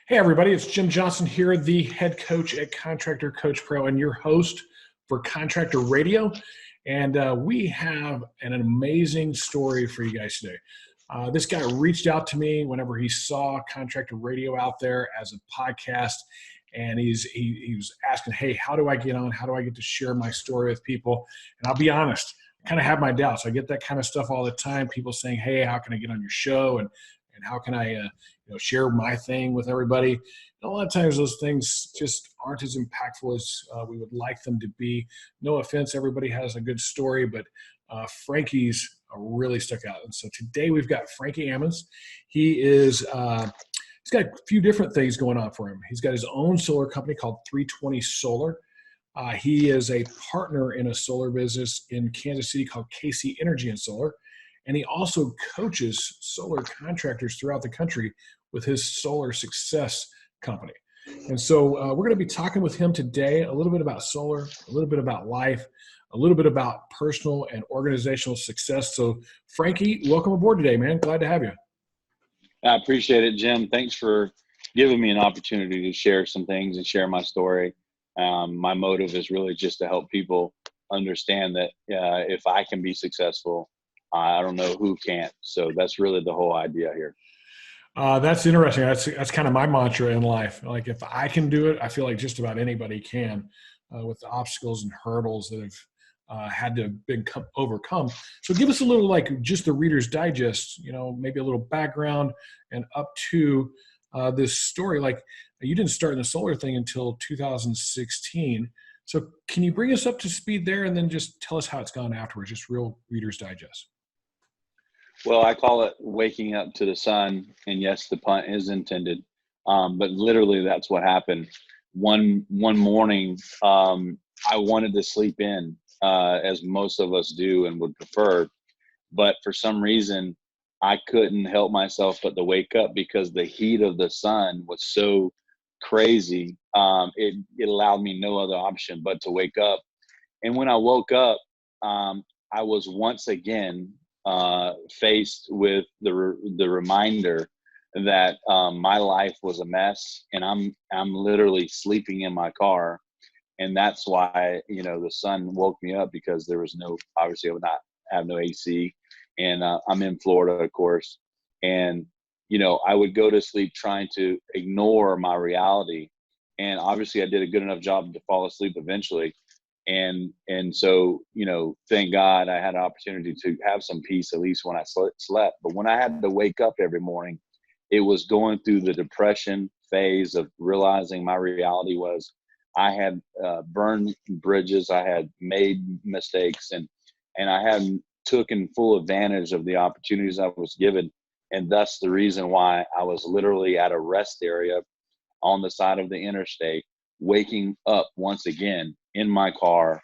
Hey, everybody, it's Jim Johnson here, the head coach at Contractor Coach Pro and your host for Contractor Radio. And we have an amazing story for you guys today. This guy reached out to me whenever he saw Contractor Radio out there as a podcast. And he was asking, hey, how do I get on? How do I get to share my story with people? And I'll be honest, I kind of have my doubts. I get that kind of stuff all the time. People saying, hey, how can I get on your show? And how can I share my thing with everybody? And a lot of times those things just aren't as impactful as we would like them to be. No offense, everybody has a good story, but Frankie's really stuck out. And so today we've got Frankie Ammons. He's got a few different things going on for him. He's got his own solar company called 320 Solar. He is a partner in a solar business in Kansas City called KC Energy and Solar. And he also coaches solar contractors throughout the country with his Solar Success company. And so we're going to be talking with him today a little bit about solar, a little bit about life, a little bit about personal and organizational success. So Frankie, welcome aboard today, man. Glad to have you. I appreciate it, Jim. Thanks for giving me an opportunity to share some things and share my story. My motive is really just to help people understand that if I can be successful, I don't know who can't. So that's really the whole idea here. That's interesting. That's kind of my mantra in life. Like if I can do it, I feel like just about anybody can with the obstacles and hurdles that have had to been overcome. So give us a little, like just the Reader's Digest, maybe a little background and up to this story. Like you didn't start in the solar thing until 2016. So can you bring us up to speed there and then just tell us how it's gone afterwards, just real Reader's Digest? Well, I call it waking up to the sun. And yes, the pun is intended. But literally that's what happened. One morning, I wanted to sleep in, as most of us do and would prefer. But for some reason, I couldn't help myself but to wake up because the heat of the sun was so crazy. It allowed me no other option but to wake up. And when I woke up, I was once again faced with the reminder that my life was a mess, and I'm literally sleeping in my car. And that's why the sun woke me up, because there was obviously I would not have no AC, and I'm in Florida, of course. And I would go to sleep trying to ignore my reality, and obviously I did a good enough job to fall asleep eventually. And so, thank God I had an opportunity to have some peace, at least when I slept. But when I had to wake up every morning, it was going through the depression phase of realizing my reality was I had burned bridges, I had made mistakes, and I hadn't taken full advantage of the opportunities I was given. And thus the reason why I was literally at a rest area on the side of the interstate, waking up once again in my car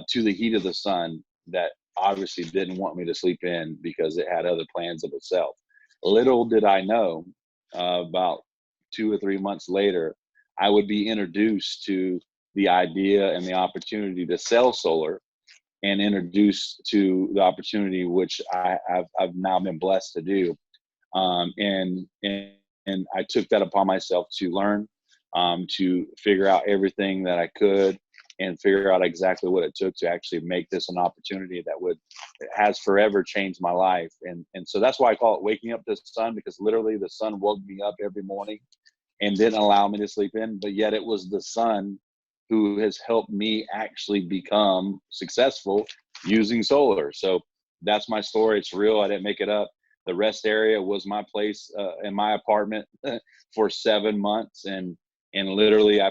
to the heat of the sun that obviously didn't want me to sleep in because it had other plans of itself. Little did I know, about 2 or 3 months later, I would be introduced to the idea and the opportunity to sell solar, and introduced to the opportunity which I've now been blessed to do. And I took that upon myself to learn, to figure out everything that I could, and figure out exactly what it took to actually make this an opportunity that has forever changed my life. And so that's why I call it waking up to the sun, because literally the sun woke me up every morning and didn't allow me to sleep in. But yet it was the sun who has helped me actually become successful using solar. So that's my story. It's real. I didn't make it up. The rest area was my place in my apartment for 7 months. And literally I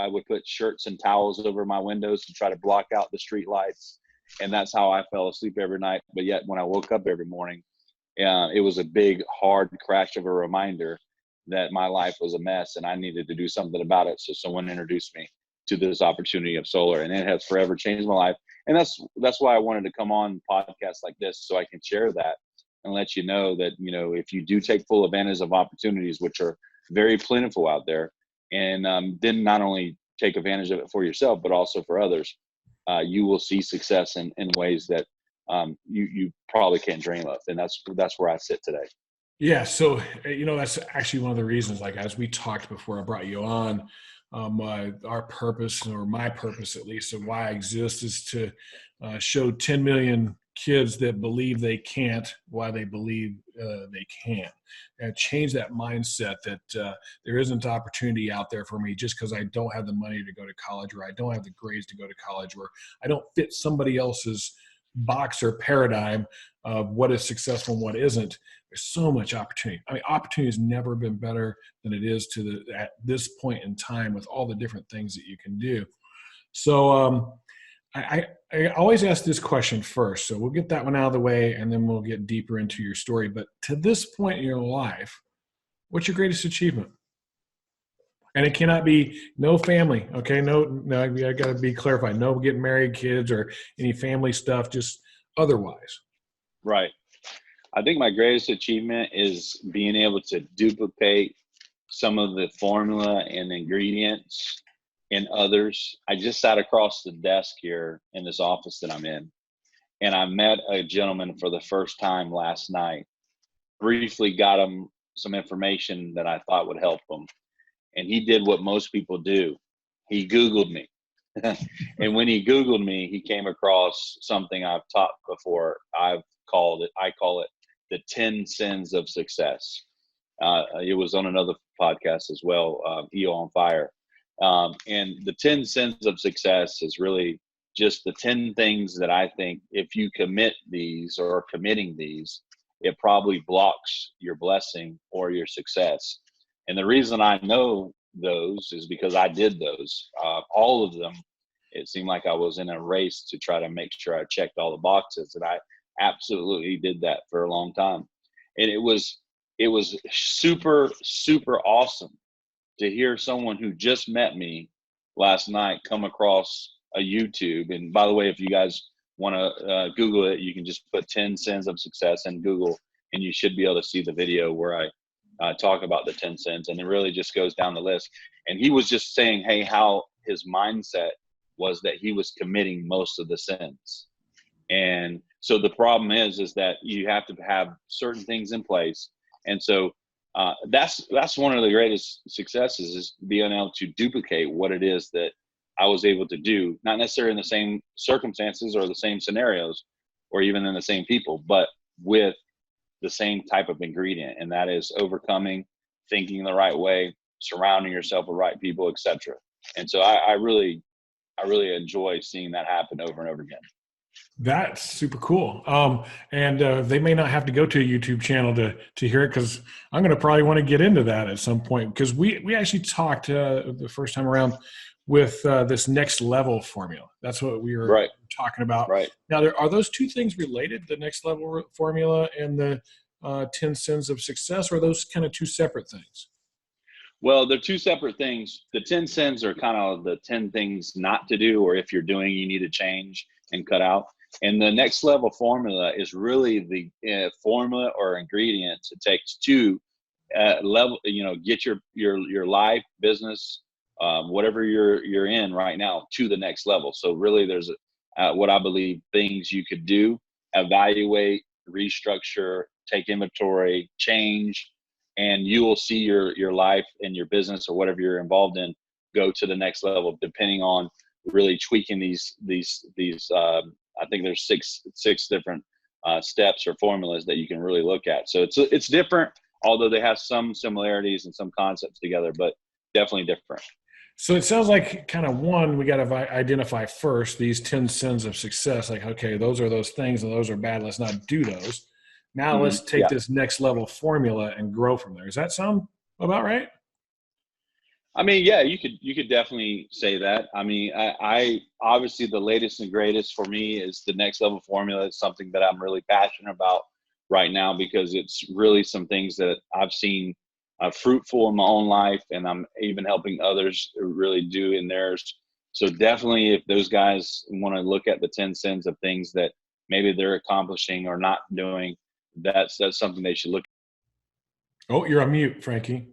would put shirts and towels over my windows to try to block out the street lights. And that's how I fell asleep every night. But yet when I woke up every morning, it was a big, hard crash of a reminder that my life was a mess and I needed to do something about it. So someone introduced me to this opportunity of solar, and it has forever changed my life. And that's why I wanted to come on podcasts like this, so I can share that and let you know that, if you do take full advantage of opportunities, which are very plentiful out there, and then not only take advantage of it for yourself, but also for others, you will see success in ways that you probably can't dream of. And that's where I sit today. Yeah. So, that's actually one of the reasons, like, as we talked before I brought you on, our purpose, or my purpose at least, of why I exist, is to show 10 million kids that believe they can't why they believe they can, and change that mindset that there isn't opportunity out there for me just because I don't have the money to go to college, or I don't have the grades to go to college, or I don't fit somebody else's box or paradigm of what is successful and what isn't. There's so much opportunity. I mean, opportunity has never been better than it is at this point in time, with all the different things that you can do. So I always ask this question first. So we'll get that one out of the way, and then we'll get deeper into your story. But to this point in your life, what's your greatest achievement? And it cannot be no family. Okay. No, I got to be clarified. No getting married, kids, or any family stuff, just otherwise. Right. I think my greatest achievement is being able to duplicate some of the formula and ingredients in others. I just sat across the desk here in this office that I'm in, and I met a gentleman for the first time last night. Briefly got him some information that I thought would help him. And he did what most people do. He Googled me. And when he Googled me, he came across something I've taught before. I call it the 10 sins of success. It was on another podcast as well, EO on Fire. And the 10 sins of success is really just the 10 things that I think if you commit these, or are committing these, it probably blocks your blessing or your success. And the reason I know those is because I did those. All of them, it seemed like I was in a race to try to make sure I checked all the boxes, and I absolutely did that for a long time. And it was super, super awesome to hear someone who just met me last night come across a YouTube. And by the way, if you guys want to Google it, you can just put 10 sins of success in Google, and you should be able to see the video where I talk about the 10 sins, and it really just goes down the list. And he was just saying, hey, how his mindset was that he was committing most of the sins. And so the problem is that you have to have certain things in place. And so that's one of the greatest successes, is being able to duplicate what it is that I was able to do, not necessarily in the same circumstances or the same scenarios or even in the same people, but with the same type of ingredient, and that is overcoming, thinking the right way, surrounding yourself with right people, etc. And so I really enjoy seeing that happen over and over again. That's super cool. And they may not have to go to a YouTube channel to hear it, because I'm going to probably want to get into that at some point, because we actually talked the first time around with this next level formula. That's what we were talking about. Right. Now, are those two things related, the next level formula and the 10 sins of success, or are those kind of two separate things? Well, they're two separate things. The 10 sins are kind of the 10 things not to do, or if you're doing, you need to change and cut out. And the next level formula is really the formula or ingredients it takes to level, get your life, business, whatever you're in right now, to the next level. So really there's what I believe things you could do: evaluate, restructure, take inventory, change, and you will see your life and your business or whatever you're involved in go to the next level, depending on really tweaking these I think there's six different steps or formulas that you can really look at. So it's different, although they have some similarities and some concepts together, but definitely different. So it sounds like kind of one, we got to identify first these 10 sins of success. Like, okay, those are those things and those are bad. Let's not do those. Now let's take this next level formula and grow from there. Does that sound about right? I mean, yeah, you could definitely say that. I mean, I obviously the latest and greatest for me is the next level formula. It's something that I'm really passionate about right now, because it's really some things that I've seen fruitful in my own life, and I'm even helping others really do in theirs. So definitely, if those guys want to look at the 10 sins of things that maybe they're accomplishing or not doing, that's something they should look at. Oh, you're on mute, Frankie.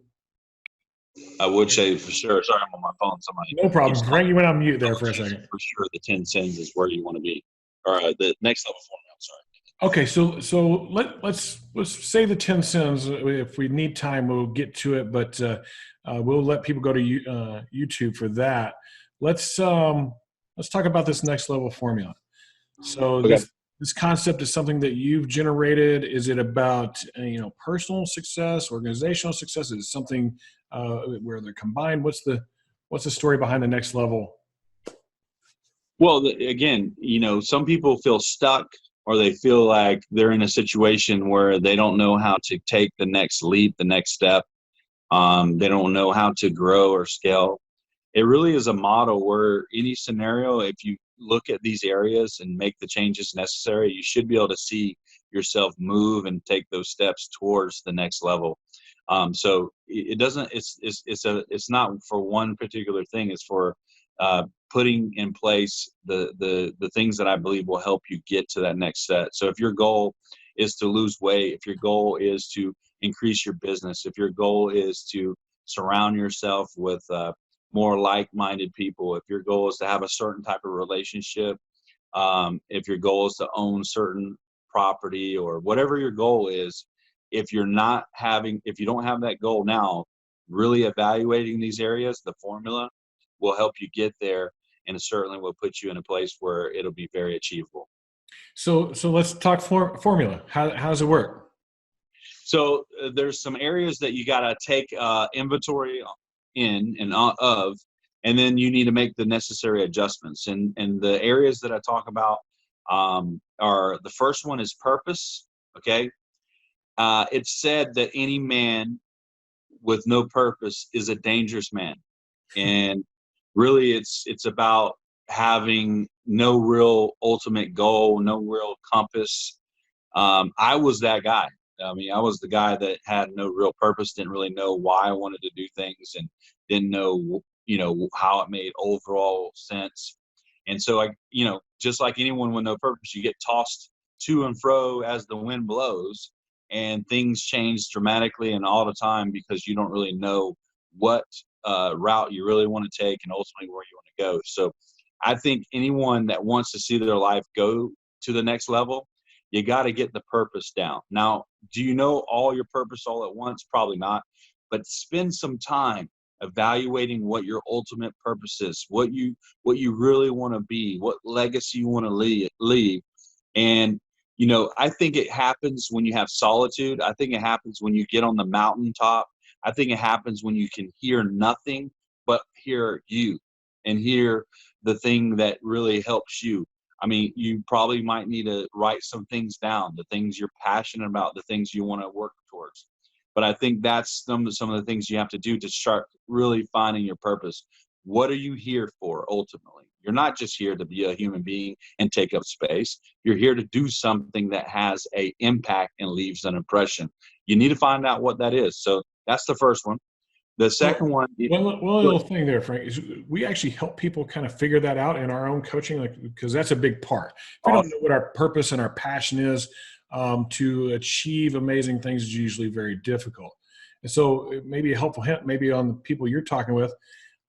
I would say for sure. Sorry, I'm on my phone. Somebody. No problem. Frankie went on mute there for a second. For sure, the 10 sins is where you want to be, or the next level formula. I'm sorry. Okay, so let's say the 10 sins. If we need time, we'll get to it, but we'll let people go to YouTube for that. Let's um, let's talk about this next level formula. So Okay. this concept is something that you've generated. Is it about personal success, organizational success? Is it something where they're combined? What's the story behind the next level? Well, again, some people feel stuck, or they feel like they're in a situation where they don't know how to take the next leap, the next step. They don't know how to grow or scale. It really is a model where any scenario, if you look at these areas and make the changes necessary, you should be able to see yourself move and take those steps towards the next level. So it doesn't. It's not for one particular thing. It's for putting in place the things that I believe will help you get to that next step. So if your goal is to lose weight, if your goal is to increase your business, if your goal is to surround yourself with more like-minded people, if your goal is to have a certain type of relationship, if your goal is to own certain property, or whatever your goal is, if you don't have that goal now, really evaluating these areas, the formula will help you get there, and it certainly will put you in a place where it'll be very achievable. So let's talk formula. How does it work? So there's some areas that you got to take inventory in and of, and then you need to make the necessary adjustments. And the areas that I talk about are, the first one is purpose. Okay. It's said that any man with no purpose is a dangerous man. And really it's about having no real ultimate goal, no real compass. I was that guy. I mean, I was the guy that had no real purpose, didn't really know why I wanted to do things, and didn't know, how it made overall sense. And so just like anyone with no purpose, you get tossed to and fro as the wind blows, and things change dramatically and all the time because you don't really know what route you really want to take and ultimately where you want to go. So I think anyone that wants to see their life go to the next level, you got to get the purpose down. Now, do you know all your purpose all at once? Probably not, but spend some time evaluating what your ultimate purpose is, what you really want to be, what legacy you want to leave. And I think it happens when you have solitude. I think it happens when you get on the mountaintop. I think it happens when you can hear nothing but hear you, and hear the thing that really helps you. I mean, you probably might need to write some things down, the things you're passionate about, the things you want to work towards. But I think that's some of the things you have to do to start really finding your purpose. What are you here for ultimately? You're not just here to be a human being and take up space. You're here to do something that has an impact and leaves an impression. You need to find out what that is. So that's the first one. The second one. One little thing there, Frank, is we actually help people kind of figure that out in our own coaching, because that's a big part. If we don't know what our purpose and our passion is, to achieve amazing things is usually very difficult. And so it may be a helpful hint, maybe on the people you're talking with.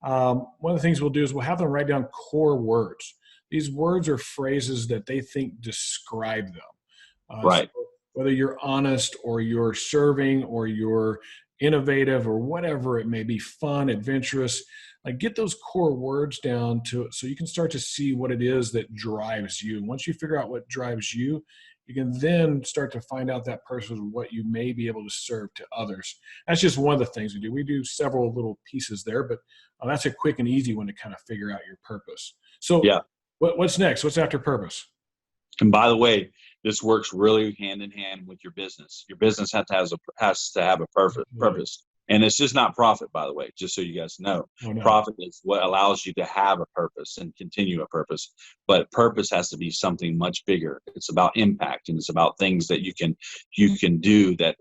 One of the things we'll do is we'll have them write down core words. These words are phrases that they think describe them. So Right. whether you're honest, or you're serving, or you're innovative, or whatever it may be, fun, adventurous, like, get those core words down so you can start to see what it is that drives you. And once you figure out what drives you, you can then start to find out that person, what you may be able to serve to others. That's just one of the things we do. We do several little pieces there, but that's a quick and easy one to kind of figure out your purpose. So Yeah. what's next? What's after purpose? And by the way, this works really hand in hand with your business. Your business has to have a purpose. And it's just not profit, by the way, just so you guys know. Oh, no. Profit is what allows you to have a purpose and continue a purpose. But purpose has to be something much bigger. It's about impact, and it's about things that you can do that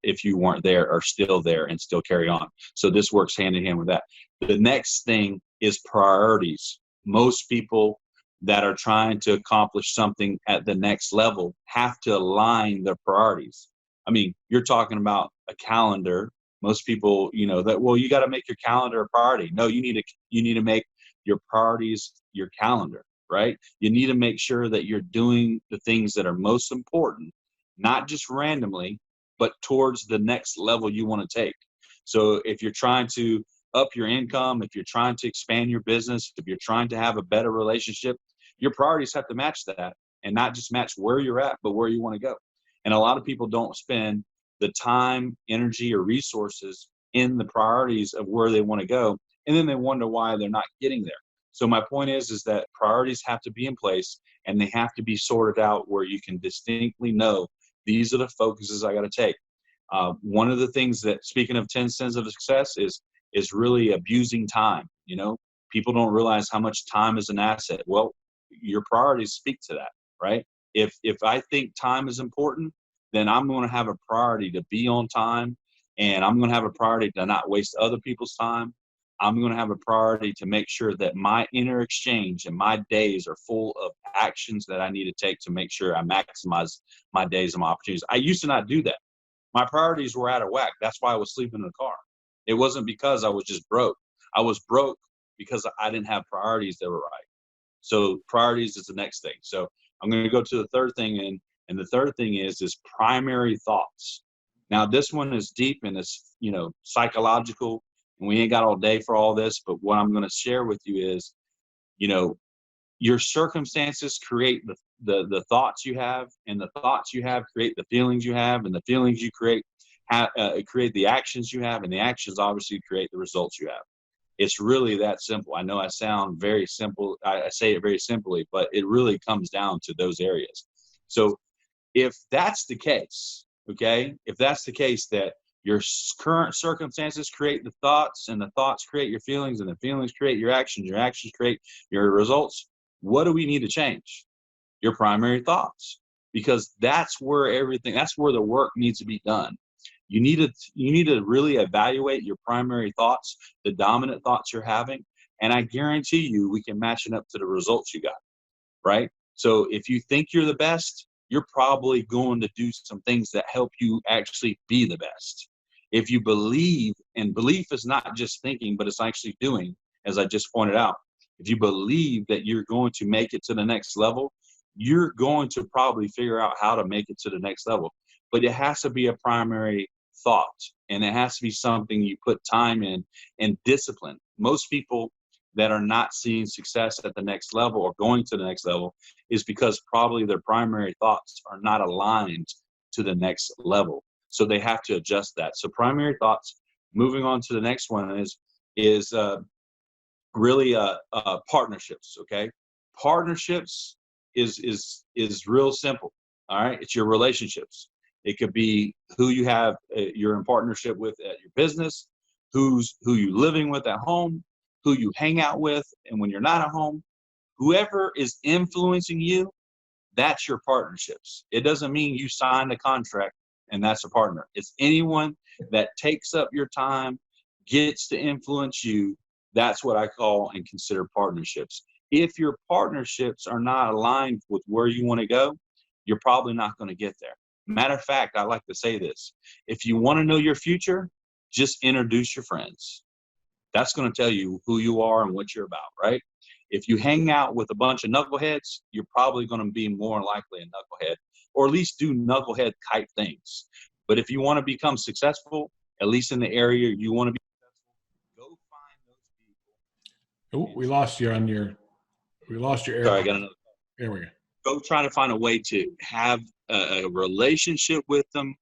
if you weren't there are still there and still carry on. So this works hand in hand with that. The next thing is priorities. Most people that are trying to accomplish something at the next level have to align their priorities. I mean, you're talking about a calendar. Most people, you got to make your calendar a priority. No, you need to make your priorities your calendar. right? You need to make sure that you're doing the things that are most important, not just randomly, but towards the next level you want to take. So if you're trying to up your income, if you're trying to expand your business, if you're trying to have a better relationship, your priorities have to match that, and not just match where you're at, but where you want to go. And a lot of people don't spend the time, energy, or resources in the priorities of where they want to go, and then they wonder why they're not getting there. So my point is that priorities have to be in place, and they have to be sorted out where you can distinctly know these are the focuses I got to take. One of the things that, speaking of 10 sins of success, is really abusing time. You know, people don't realize how much time is an asset. Well, your priorities speak to that, right? If I think time is important, then I'm going to have a priority to be on time, and I'm going to have a priority to not waste other people's time. I'm going to have a priority to make sure that my inner exchange and my days are full of actions that I need to take to make sure I maximize my days and my opportunities. I used to not do that. My priorities were out of whack. That's why I was sleeping in the car. It wasn't because I was just broke. I was broke because I didn't have priorities that were right. So priorities is the next thing. So I'm going to go to the third thing, and the third thing is primary thoughts. Now this one is deep and it's, you know, psychological, and we ain't got all day for all this, but what I'm going to share with you is, you know, your circumstances create the thoughts you have, and the thoughts you have create the feelings you have, and the feelings you create create the actions you have, and the actions obviously create the results you have. It's really that simple. I know I sound very simple. I say it very simply, but it really comes down to those areas. So if that's the case, okay, if that's the case, that your current circumstances create the thoughts, and the thoughts create your feelings, and the feelings create your actions create your results, what do we need to change? Your primary thoughts, because that's where the work needs to be done. You need to really evaluate your primary thoughts, the dominant thoughts you're having, and I guarantee you we can match it up to the results you got, right? So if you think you're the best, you're probably going to do some things that help you actually be the best. If you believe, and belief is not just thinking, but it's actually doing, as I just pointed out. If you believe that you're going to make it to the next level, you're going to probably figure out how to make it to the next level. But it has to be a primary thought, and it has to be something you put time in and discipline. Most people that are not seeing success at the next level or going to the next level is because probably their primary thoughts are not aligned to the next level. So they have to adjust that. So primary thoughts. Moving on to the next one is really partnerships. Okay, partnerships is real simple. All right, it's your relationships. It could be who you have, you're in partnership with at your business, who you living with at home, who you hang out with, and when you're not at home, whoever is influencing you, that's your partnerships. It doesn't mean you signed a contract and that's a partner. It's anyone that takes up your time, gets to influence you. That's what I call and consider partnerships. If your partnerships are not aligned with where you want to go, you're probably not going to get there. Matter of fact, I like to say this. If you want to know your future, just introduce your friends. That's going to tell you who you are and what you're about, right? If you hang out with a bunch of knuckleheads, you're probably going to be more likely a knucklehead, or at least do knucklehead type things. But if you want to become successful, at least in the area you want to be successful, go find those people. Oh, we lost you air. Sorry, I got another. There we go. Go try to find a way to have a relationship with them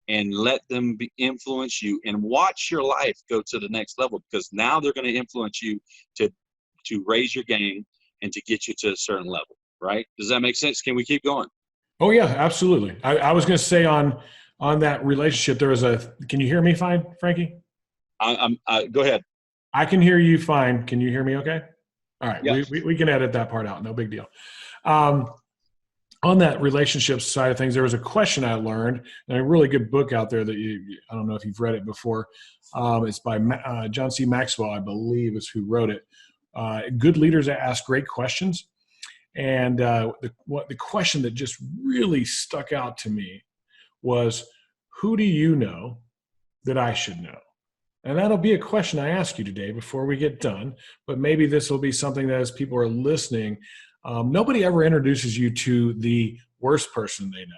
and let them influence you, and watch your life go to the next level, because now they're going to influence you to raise your game and to get you to a certain level, right? Does that make sense? Can we keep going? Oh yeah, absolutely. I was going to say on that relationship, can you hear me fine, Frankie? Go ahead. I can hear you fine. Can you hear me okay? All right. Yes. We can edit that part out. No big deal. On that relationship side of things, there was a question I learned, and a really good book out there that I don't know if you've read it before. It's by John C. Maxwell, I believe is who wrote it. Good leaders ask great questions. And the question that just really stuck out to me was, who do you know that I should know? And that'll be a question I ask you today before we get done, but maybe this will be something that as people are listening, Nobody ever introduces you to the worst person they know.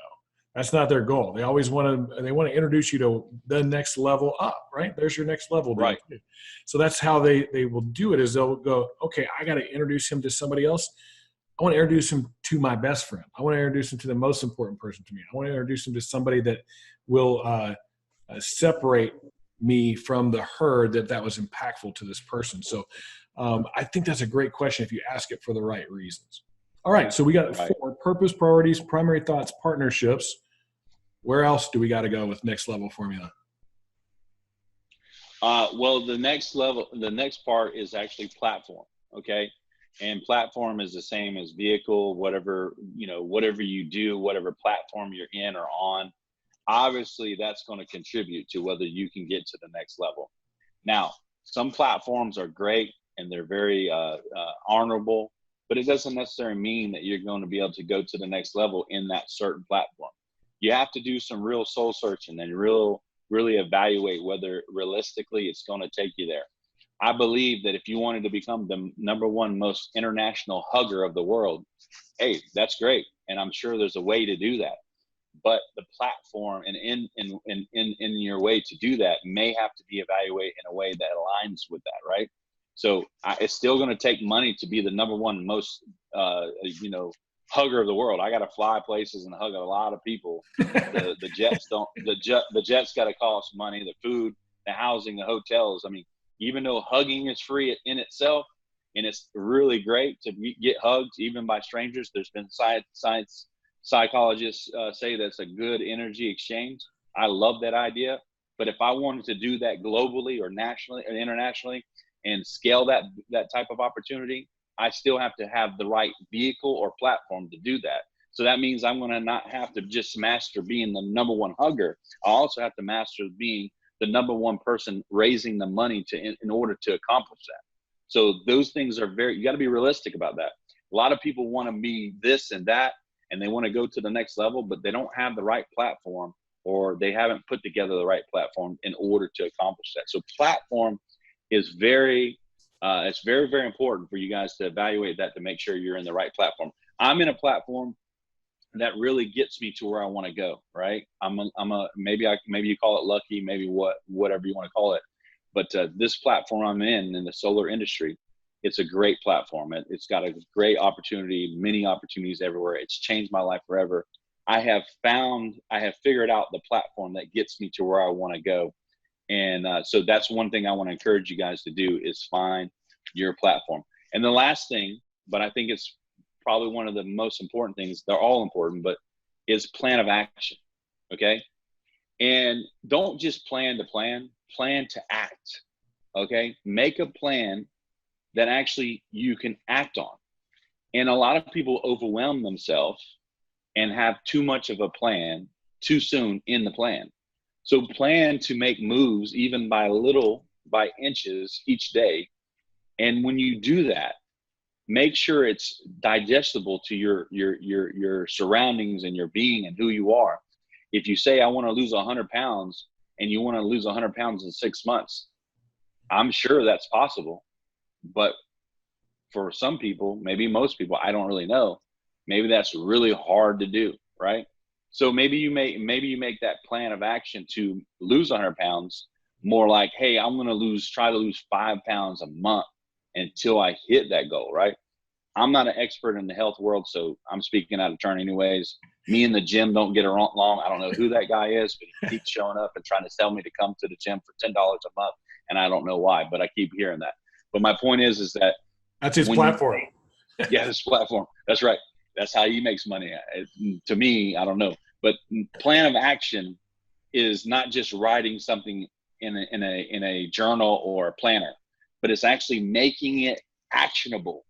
That's not their goal. They always want to introduce you to the next level up, right? There's your next level. Right. So that's how they will do it, is they'll go, okay, I got to introduce him to somebody else. I want to introduce him to my best friend. I want to introduce him to the most important person to me. I want to introduce him to somebody that will separate me from the herd that was impactful to this person. So I think that's a great question if you ask it for the right reasons. All right, so we got 4: purpose, priorities, primary thoughts, partnerships. Where else do we got to go with next level formula? Well, the next part is actually platform. Okay. And platform is the same as vehicle, whatever you do, whatever platform you're in or on, obviously that's going to contribute to whether you can get to the next level. Now, some platforms are great and they're very honorable, but it doesn't necessarily mean that you're going to be able to go to the next level in that certain platform. You have to do some real soul searching and really evaluate whether realistically it's going to take you there. I believe that if you wanted to become the #1 most international hugger of the world, hey, that's great. And I'm sure there's a way to do that. But the platform and in your way to do that may have to be evaluated in a way that aligns with that, right? So it's still going to take money to be the #1 most, hugger of the world. I got to fly places and hug a lot of people. The jets got to cost money, the food, the housing, the hotels. I mean, even though hugging is free in itself, and it's really great to get hugged even by strangers. There's been science psychologists say that's a good energy exchange. I love that idea. But if I wanted to do that globally or nationally or internationally and scale that type of opportunity, I still have to have the right vehicle or platform to do that. So that means I'm going to not have to just master being the #1 hugger. I also have to master being the #1 person raising the money in order to accomplish that. So those things are you got to be realistic about that. A lot of people want to be this and that, and they want to go to the next level, but they don't have the right platform, or they haven't put together the right platform in order to accomplish that. So platform is it's very, very important for you guys to evaluate that, to make sure you're in the right platform. I'm in a platform that really gets me to where I want to go, right? Maybe you call it lucky, maybe whatever you want to call it. But this platform I'm in the solar industry, it's a great platform. It's got a great opportunity, many opportunities everywhere. It's changed my life forever. I have figured out the platform that gets me to where I want to go. And so that's one thing I want to encourage you guys to do, is find your platform. And the last thing, but I think it's probably one of the most important things, they're all important, but is plan of action. Okay. And don't just plan to act. Okay. Make a plan that actually you can act on. And a lot of people overwhelm themselves and have too much of a plan too soon in the plan. So plan to make moves, even by inches each day. And when you do that, make sure it's digestible to your surroundings and your being and who you are. If you say, I want to lose 100 pounds, and you want to lose 100 pounds in 6 months, I'm sure that's possible. But for some people, maybe most people, I don't really know, maybe that's really hard to do, right? So maybe you make that plan of action to lose 100 pounds more like, hey, I'm going to try to lose 5 pounds a month until I hit that goal, right? I'm not an expert in the health world, so I'm speaking out of turn anyways. Me and the gym don't get along. I don't know who that guy is, but he keeps showing up and trying to tell me to come to the gym for $10 a month, and I don't know why, but I keep hearing that. But my point is that that's his platform. Yeah, his platform. That's right. That's how he makes money. To me, I don't know. But plan of action is not just writing something in a journal or a planner, but it's actually making it actionable.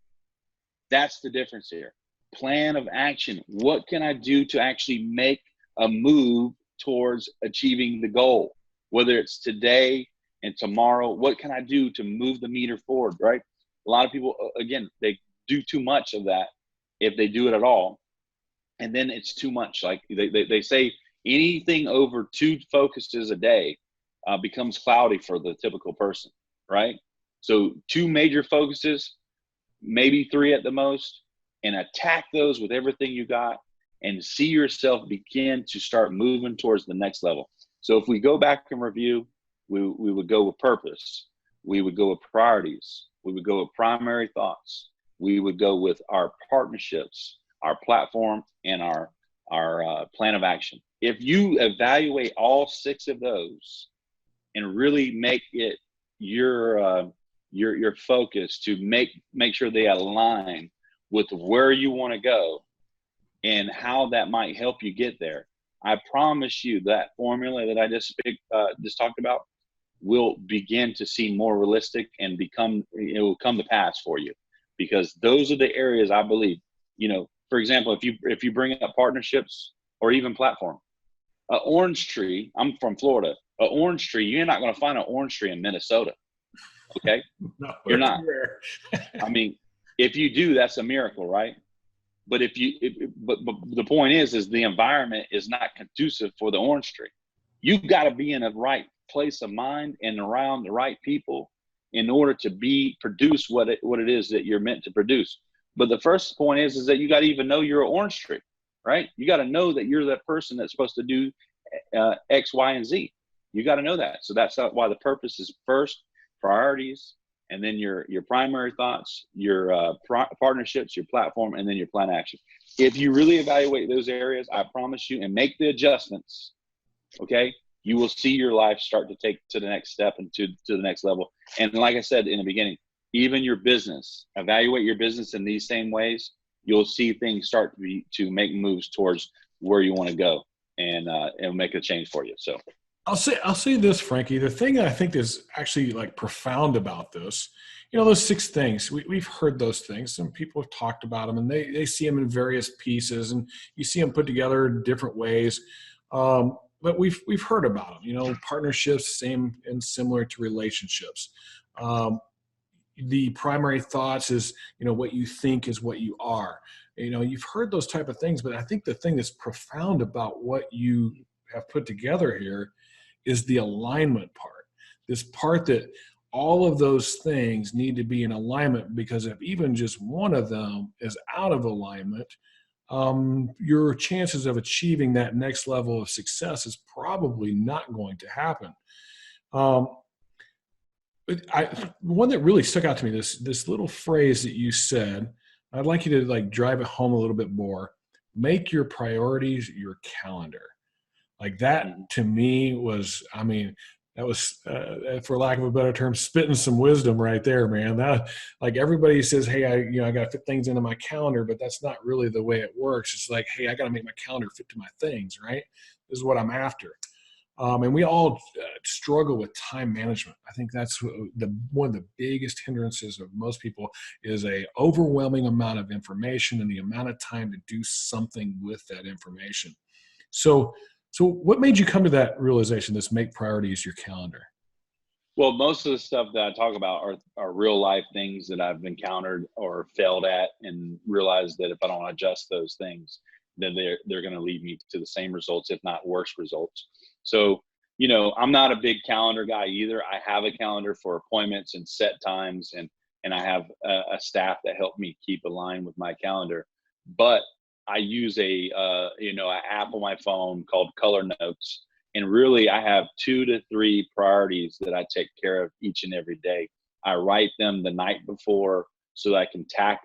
That's the difference here. Plan of action. What can I do to actually make a move towards achieving the goal? Whether it's today and tomorrow, what can I do to move the meter forward, right? A lot of people, again, they do too much of that, if they do it at all. And then it's too much. Like they say, anything over 2 focuses a day becomes cloudy for the typical person, right? So 2 major focuses, maybe 3 at the most, and attack those with everything you got, and see yourself begin to start moving towards the next level. So if we go back and review, we would go with purpose. We would go with priorities. We would go with primary thoughts. We would go with our partnerships, our platform, and our plan of action. If you evaluate all 6 of those and really make it your focus to make sure they align with where you want to go and how that might help you get there, I promise you that formula that I just talked about will begin to seem more realistic and it will come to pass for you, because those are the areas I believe, for example, if you bring up partnerships or even platform, an orange tree, I'm from Florida, an orange tree, you're not going to find an orange tree in Minnesota. Okay. No, you're not. I mean, if you do, that's a miracle, right? But but the point is the environment is not conducive for the orange tree. You've got to be in the right place of mind and around the right people in order to produce what it is that you're meant to produce. But the first point is that you got to even know you're an orange tree, right? You got to know that you're that person that's supposed to do X, Y, and Z. You got to know that. So that's why the purpose is first, priorities, and then your primary thoughts, your partnerships, your platform, and then your plan action. If you really evaluate those areas, I promise you, and make the adjustments, okay, you will see your life start to take to the next step and to the next level. And like I said in the beginning, even your business, evaluate your business in these same ways. You'll see things start to make moves towards where you want to go, and it'll make a change for you. So. I'll say this, Frankie. The thing that I think is actually like profound about this, those 6 things, we've heard those things. Some people have talked about them, and they see them in various pieces, and you see them put together in different ways. But we've heard about them. Partnerships, same and similar to relationships. The primary thoughts is what you think is what you are. You've heard those type of things, but I think the thing that's profound about what you have put together here is the alignment part. This part that all of those things need to be in alignment, because if even just one of them is out of alignment, your chances of achieving that next level of success is probably not going to happen. One that really stuck out to me, this little phrase that you said, I'd like you to drive it home a little bit more. Make your priorities your calendar. Like that to me was, that was, for lack of a better term, spitting some wisdom right there, man. That, everybody says, hey, I got to fit things into my calendar, but that's not really the way it works. It's like, hey, I got to make my calendar fit to my things, right? This is what I'm after. And we all struggle with time management. I think that's one of the biggest hindrances of most people is a overwhelming amount of information and the amount of time to do something with that information. So what made you come to that realization, this make priorities your calendar? Well, most of the stuff that I talk about are real life things that I've encountered or failed at, and realized that if I don't adjust those things, then they're going to lead me to the same results, if not worse results. So, I'm not a big calendar guy either. I have a calendar for appointments and set times, and I have a staff that help me keep aligned with my calendar. But I use an app on my phone called Color Notes. And really, I have 2 to 3 priorities that I take care of each and every day. I write them the night before so that I can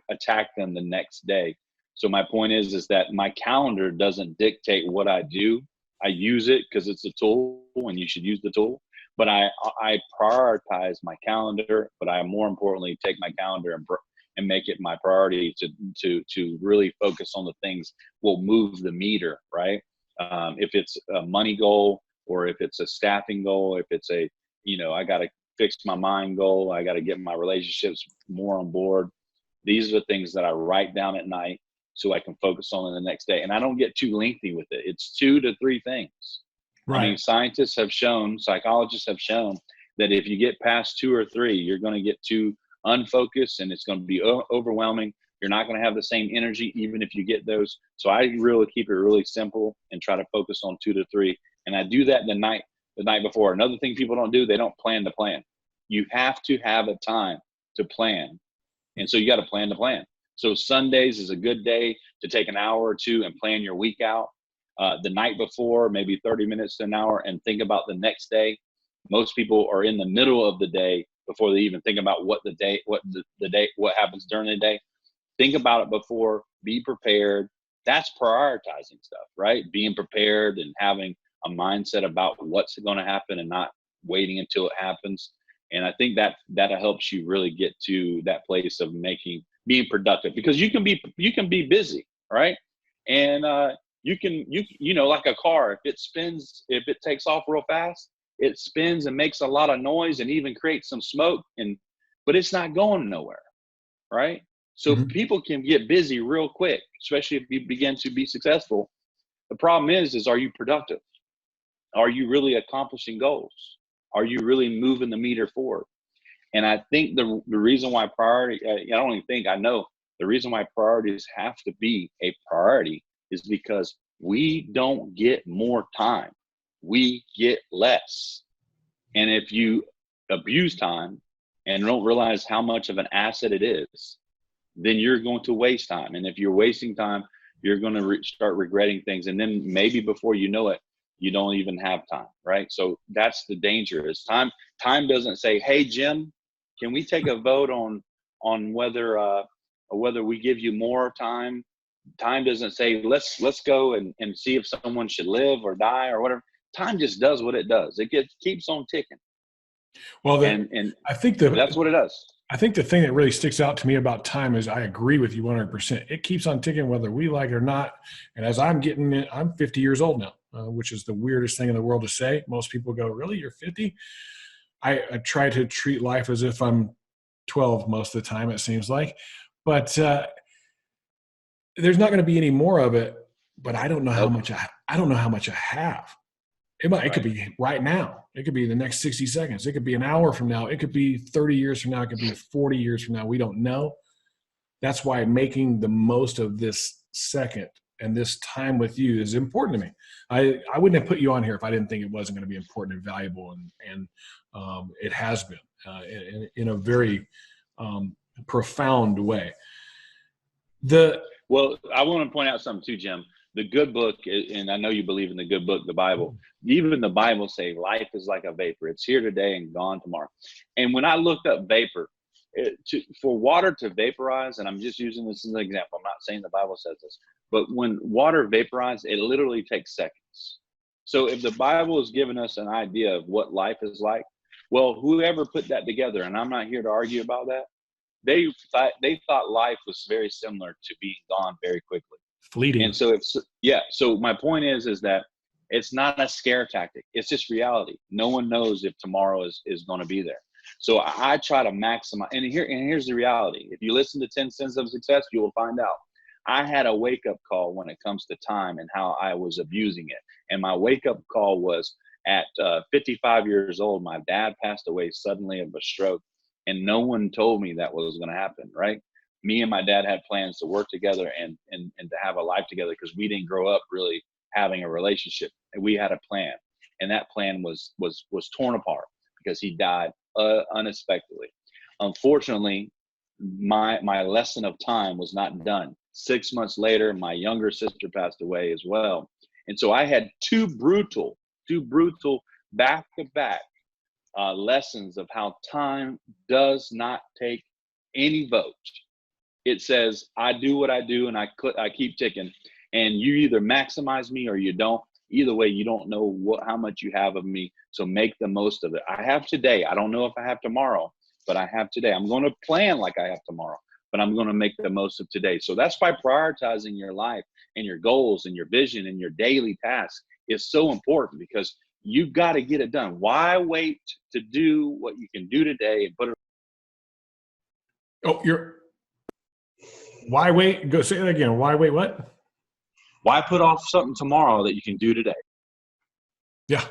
attack them the next day. So my point is that my calendar doesn't dictate what I do. I use it because it's a tool, and you should use the tool. But I prioritize my calendar, but I more importantly take my calendar and make it my priority to really focus on the things will move the meter, right? If it's a money goal, or if it's a staffing goal, if it's I got to fix my mind goal, I got to get my relationships more on board. These are the things that I write down at night so I can focus on in the next day. And I don't get too lengthy with it. It's 2 to 3 things. Right. Psychologists have shown that if you get past 2 or 3, you're going to get too unfocused, and it's going to be overwhelming. You're not going to have the same energy, even if you get those. So I really keep it really simple and try to focus on 2 to 3. And I do that the night before. Another thing people don't do, they don't plan to plan. You have to have a time to plan. And so you got to plan to plan. So Sundays is a good day to take an hour or two and plan your week out. The night before, maybe 30 minutes to an hour, and think about the next day. Most people are in the middle of the day before they even think about what happens during the day. Think about it before, be prepared. That's prioritizing stuff, right? Being prepared and having a mindset about what's going to happen and not waiting until it happens. And I think that helps you really get to that place of being productive, because you can be busy, right? And you know, like a car, if it takes off real fast, it spins and makes a lot of noise and even creates some smoke, but it's not going nowhere, right? So people can get busy real quick, especially if you begin to be successful. The problem is are you productive? Are you really accomplishing goals? Are you really moving the meter forward? And I think the reason why I know the reason why priorities have to be a priority is because we don't get more time. We get less. And if you abuse time and don't realize how much of an asset it is, then you're going to waste time. And if you're wasting time, you're going to start regretting things. And then maybe before you know it, you don't even have time, right? So that's the danger, is time doesn't say, hey, Jim, can we take a vote on whether we give you more time? Time doesn't say, let's go and see if someone should live or die or whatever. Time just does what it does. It keeps on ticking. Well, I think that's what it does. I think the thing that really sticks out to me about time is I agree with you 100%. It keeps on ticking whether we like it or not. And as I'm 50 years old now, which is the weirdest thing in the world to say. Most people go, really, you're 50? I try to treat life as if I'm 12 most of the time, it seems like. But there's not going to be any more of it. But I don't know how much I don't know how much I have. It could be right now. It could be the next 60 seconds. It could be an hour from now. It could be 30 years from now. It could be 40 years from now. We don't know. That's why making the most of this second and this time with you is important to me. I wouldn't have put you on here if I didn't think it wasn't going to be important and valuable, and it has been in a very profound way. Well, I want to point out something too, Jim. The good book, and I know you believe in the good book, the Bible. Even the Bible say life is like a vapor. It's here today and gone tomorrow. And when I looked up vapor, for water to vaporize, and I'm just using this as an example, I'm not saying the Bible says this, but when water vaporizes, it literally takes seconds. So if the Bible is giving us an idea of what life is like, well, whoever put that together, and I'm not here to argue about that, they thought life was very similar to being gone very quickly. Fleeting. And so so my point is that it's not a scare tactic. It's just reality. No one knows if tomorrow is going to be there. So I try to maximize. And here's the reality. If you listen to 10 Cents of Success, you will find out. I had a wake-up call when it comes to time and how I was abusing it. And my wake-up call was at 55 years old. My dad passed away suddenly of a stroke, and no one told me that was going to happen, right? Me and my dad had plans to work together and to have a life together, because we didn't grow up really having a relationship. And we had a plan, and that plan was torn apart because he died unexpectedly. Unfortunately, my lesson of time was not done. 6 months later, my younger sister passed away as well. And so I had two brutal back-to-back lessons of how time does not take any vote. It says, I do what I do, and I keep ticking, and you either maximize me or you don't. Either way, you don't know how much you have of me, so make the most of it. I have today. I don't know if I have tomorrow, but I have today. I'm going to plan like I have tomorrow, but I'm going to make the most of today. So that's why prioritizing your life and your goals and your vision and your daily tasks is so important, because you've got to get it done. Why wait to do what you can do today and put it? Why wait? Go say that again. Why wait? What? Why put off something tomorrow that you can do today? Yeah,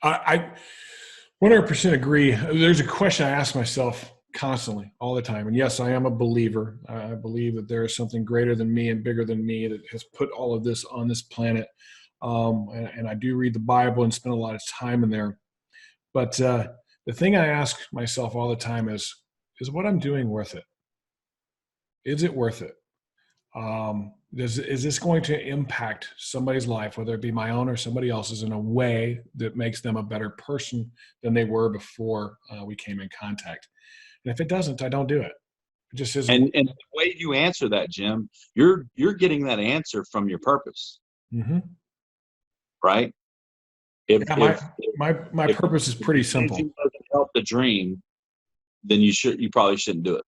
I 100% agree. There's a question I ask myself constantly, all the time. And yes, I am a believer. I believe that there is something greater than me and bigger than me that has put all of this on this planet. And I do read the Bible and spend a lot of time in there. But the thing I ask myself all the time is what I'm doing worth it? Is it worth it? Is this going to impact somebody's life, whether it be my own or somebody else's, in a way that makes them a better person than they were before we came in contact? And if it doesn't, I don't do it. It just isn't. And the way you answer that, Jim, you're getting that answer from your purpose, right? My purpose is pretty simple. If it doesn't help the dream, then you probably shouldn't do it.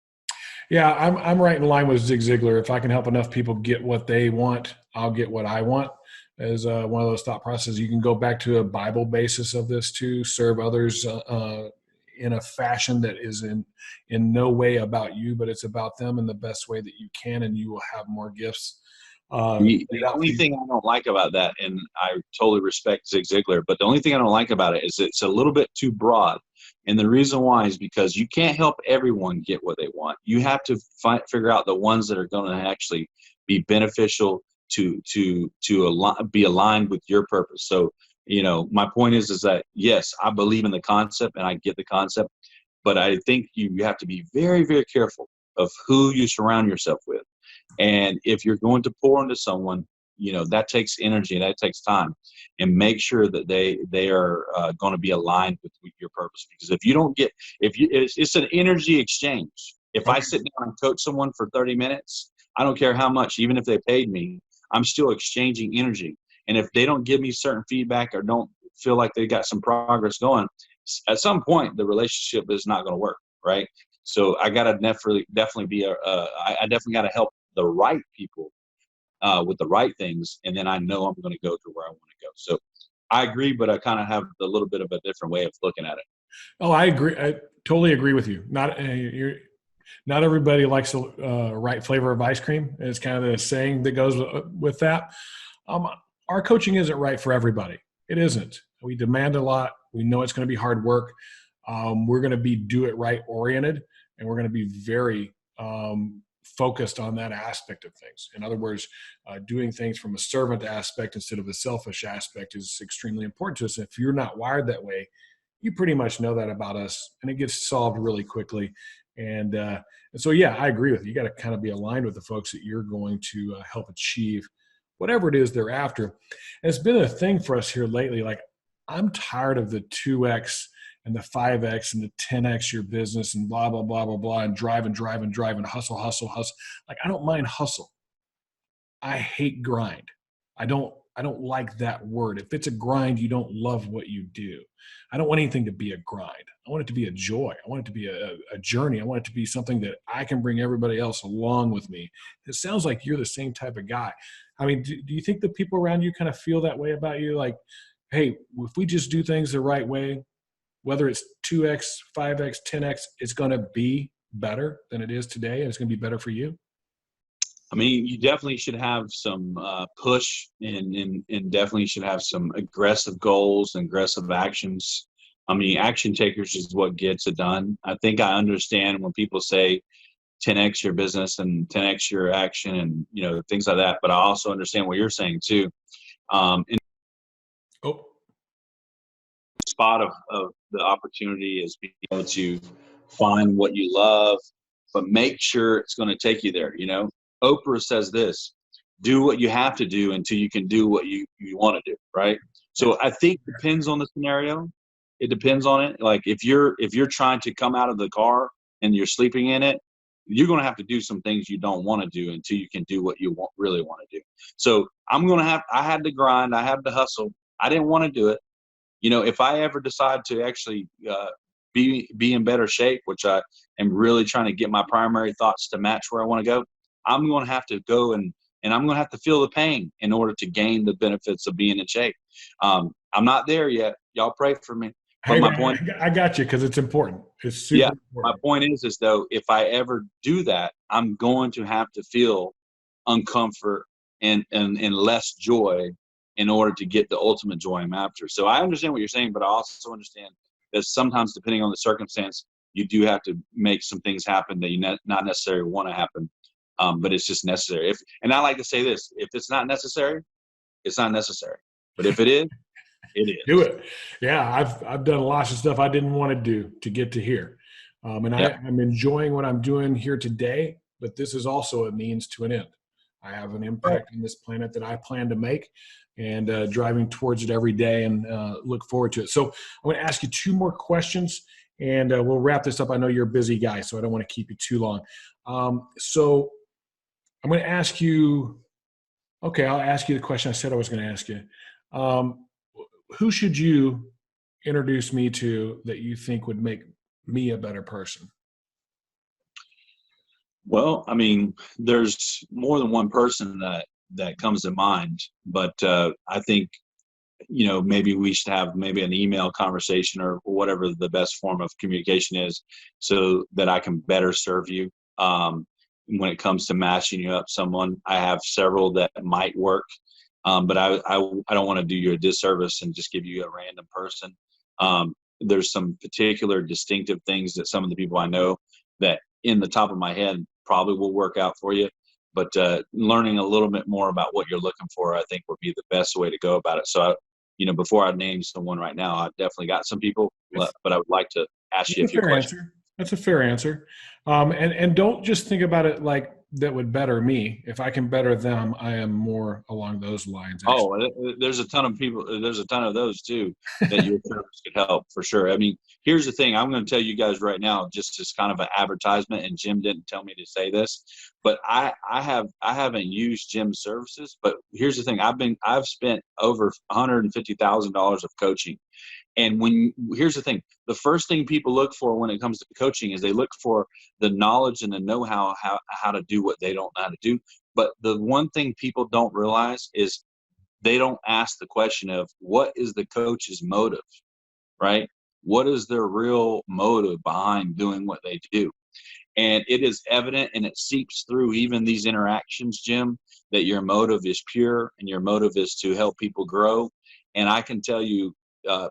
Yeah, I'm right in line with Zig Ziglar. If I can help enough people get what they want, I'll get what I want. As one of those thought processes, you can go back to a Bible basis of this too. Serve others in a fashion that is in no way about you, but it's about them in the best way that you can, and you will have more gifts. The only thing I don't like about that, and I totally respect Zig Ziglar, but the only thing I don't like about it is it's a little bit too broad. And the reason why is because you can't help everyone get what they want. You have to figure out the ones that are going to actually be beneficial to be aligned with your purpose. So, my point is that, yes, I believe in the concept and I get the concept, but I think you have to be very, very careful of who you surround yourself with. And if you're going to pour into someone, that takes energy, that takes time, and make sure that they are going to be aligned with your purpose. Because if you don't it's an energy exchange. If I sit down and coach someone for 30 minutes, I don't care how much, even if they paid me, I'm still exchanging energy. And if they don't give me certain feedback or don't feel like they got some progress going, at some point the relationship is not going to work, right? So I got to definitely be I definitely got to help the right people with the right things, and then I know I'm going to go to where I want to go. So I agree, but I kind of have a little bit of a different way of looking at it. Oh, I agree. I totally agree with you. Not everybody likes the right flavor of ice cream. It's kind of the saying that goes with that. Our coaching isn't right for everybody. It isn't. We demand a lot. We know it's going to be hard work. We're going to be do it right oriented, and we're going to be very focused on that aspect of things. In other words, doing things from a servant aspect instead of a selfish aspect is extremely important to us. If you're not wired that way, you pretty much know that about us, and it gets solved really quickly. And so, yeah, I agree with you. You got to kind of be aligned with the folks that you're going to help achieve whatever it is they're after. And it's been a thing for us here lately. Like, I'm tired of the 2X and the 5X and the 10X your business and blah, blah, blah, blah, blah, and drive and hustle. Like, I don't mind hustle. I hate grind. I don't like that word. If it's a grind, you don't love what you do. I don't want anything to be a grind. I want it to be a joy. I want it to be a journey. I want it to be something that I can bring everybody else along with me. It sounds like you're the same type of guy. I mean, do you think the people around you kind of feel that way about you? Like, hey, if we just do things the right way, whether it's 2X, 5X, 10X, it's going to be better than it is today, and it's going to be better for you? I mean, you definitely should have some push and definitely should have some aggressive goals and aggressive actions. I mean, action takers is what gets it done. I think I understand when people say 10X your business and 10X your action and, things like that. But I also understand what you're saying too. Spot of the opportunity is being able to find what you love, but make sure it's going to take you there. Oprah says this: do what you have to do until you can do what you want to do, right? So I think it depends on the scenario. It depends on it. Like if you're trying to come out of the car and you're sleeping in it, you're going to have to do some things you don't want to do until you can do what you really want to do. So I had to grind. I had to hustle. I didn't want to do it. If I ever decide to actually be in better shape, which I am really trying to get my primary thoughts to match where I want to go, I'm going to have to go and I'm going to have to feel the pain in order to gain the benefits of being in shape. I'm not there yet. Y'all pray for me. But my point, I got you, because it's important. It's super important. My point is though, if I ever do that, I'm going to have to feel uncomfort and less joy in order to get the ultimate joy I'm after. So I understand what you're saying, but I also understand that sometimes, depending on the circumstance, you do have to make some things happen that you not necessarily want to happen. But it's just necessary. And I like to say this: if it's not necessary, it's not necessary. But if it is, it is. Do it. Yeah, I've done lots of stuff I didn't want to do to get to here, and I'm enjoying what I'm doing here today. But this is also a means to an end. I have an impact on this planet that I plan to make, and driving towards it every day, and look forward to it. So I'm going to ask you 2 more questions, and we'll wrap this up. I know you're a busy guy, so I don't want to keep you too long. So I'm going to ask you, okay, I'll ask you the question I said I was going to ask you. Who should you introduce me to that you think would make me a better person? Well, I mean, there's more than one person that comes to mind, but I think, maybe we should have maybe an email conversation or whatever the best form of communication is, so that I can better serve you. When it comes to matching you up someone, I have several that might work, but I don't want to do you a disservice and just give you a random person. There's some particular distinctive things that some of the people I know that in the top of my head probably will work out for you, but learning a little bit more about what you're looking for, I think, would be the best way to go about it. So, before I name someone right now, I've definitely got some people, but I would like to ask you a few questions. That's a fair answer. And don't just think about it like that would better me. If I can better them, I am more along those lines. Actually. Oh, there's a ton of people. There's a ton of those too that your service could help for sure. I mean, here's the thing. I'm going to tell you guys right now, just as kind of an advertisement, and Jim didn't tell me to say this, but I haven't used Jim's services. But here's the thing. I've spent over $150,000 of coaching. And here's the thing, the first thing people look for when it comes to coaching is they look for the knowledge and the know-how, how to do what they don't know how to do. But the one thing people don't realize is they don't ask the question of what is the coach's motive, right? What is their real motive behind doing what they do? And it is evident, and it seeps through even these interactions, Jim, that your motive is pure and your motive is to help people grow. And I can tell you,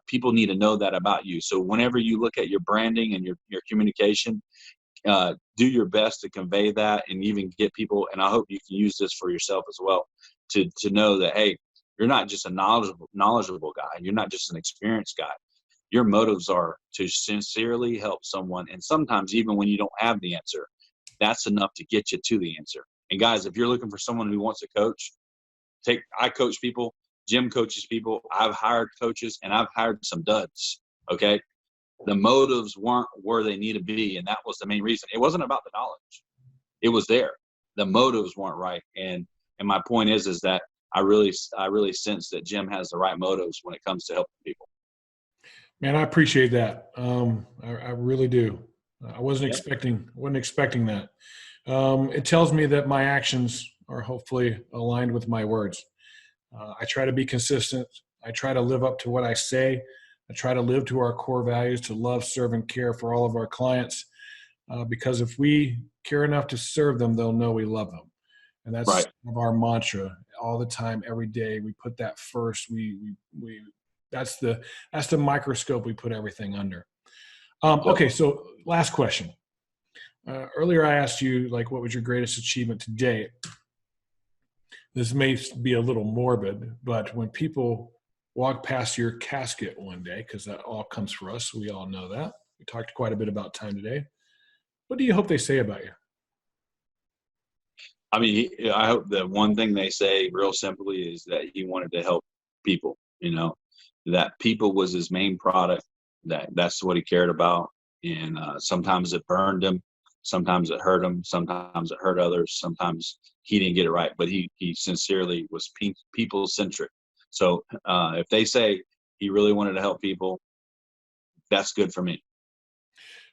people need to know that about you. So whenever you look at your branding and your communication, do your best to convey that, and even get people, and I hope you can use this for yourself as well, to know that, hey, you're not just a knowledgeable guy. You're not just an experienced guy. Your motives are to sincerely help someone. And sometimes even when you don't have the answer, that's enough to get you to the answer. And guys, if you're looking for someone who wants to coach, I coach people. Jim coaches people. I've hired coaches, and I've hired some duds. Okay. The motives weren't where they need to be. And that was the main reason. It wasn't about the knowledge. It was there. The motives weren't right. And my point is that I really sense that Jim has the right motives when it comes to helping people. Man, I appreciate that. I really do. I wasn't expecting that. It tells me that my actions are hopefully aligned with my words. I try to be consistent. I try to live up to what I say. I try to live to our core values, to love, serve, and care for all of our clients. Because if we care enough to serve them, they'll know we love them. And that's right. Our mantra all the time, every day. We put that first. That's the microscope we put everything under. Okay, so last question. Earlier I asked you, what was your greatest achievement to date? This may be a little morbid, but when people walk past your casket one day, because that all comes for us, we all know that. We talked quite a bit about time today. What do you hope they say about you? I mean, I hope that one thing they say real simply is that he wanted to help people, that people was his main product, that's what he cared about. And sometimes it burned him. Sometimes it hurt him. Sometimes it hurt others. Sometimes he didn't get it right, but he sincerely was people-centric. So if they say he really wanted to help people, that's good for me.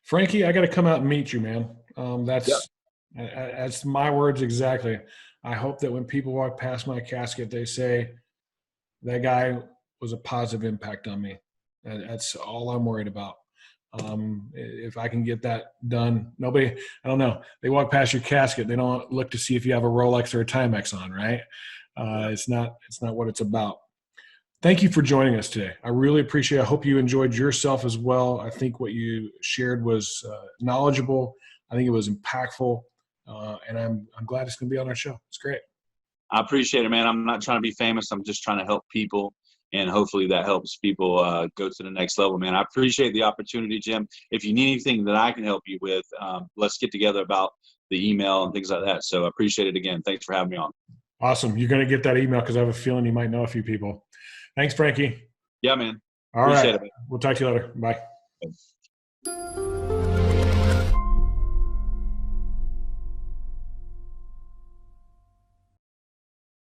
Frankie, I got to come out and meet you, man. That's my words exactly. I hope that when people walk past my casket, they say, that guy was a positive impact on me. That's all I'm worried about. If I can get that done, I don't know. They walk past your casket. They don't look to see if you have a Rolex or a Timex on, right? It's not what it's about. Thank you for joining us today. I really appreciate it. I hope you enjoyed yourself as well. I think what you shared was knowledgeable. I think it was impactful. And I'm glad it's going to be on our show. It's great. I appreciate it, man. I'm not trying to be famous. I'm just trying to help people. And hopefully that helps people go to the next level, man. I appreciate the opportunity, Jim. If you need anything that I can help you with, let's get together about the email and things like that. So I appreciate it again. Thanks for having me on. Awesome. You're going to get that email because I have a feeling you might know a few people. Thanks, Frankie. Yeah, man. All Appreciate right. it. We'll talk to you later. Bye.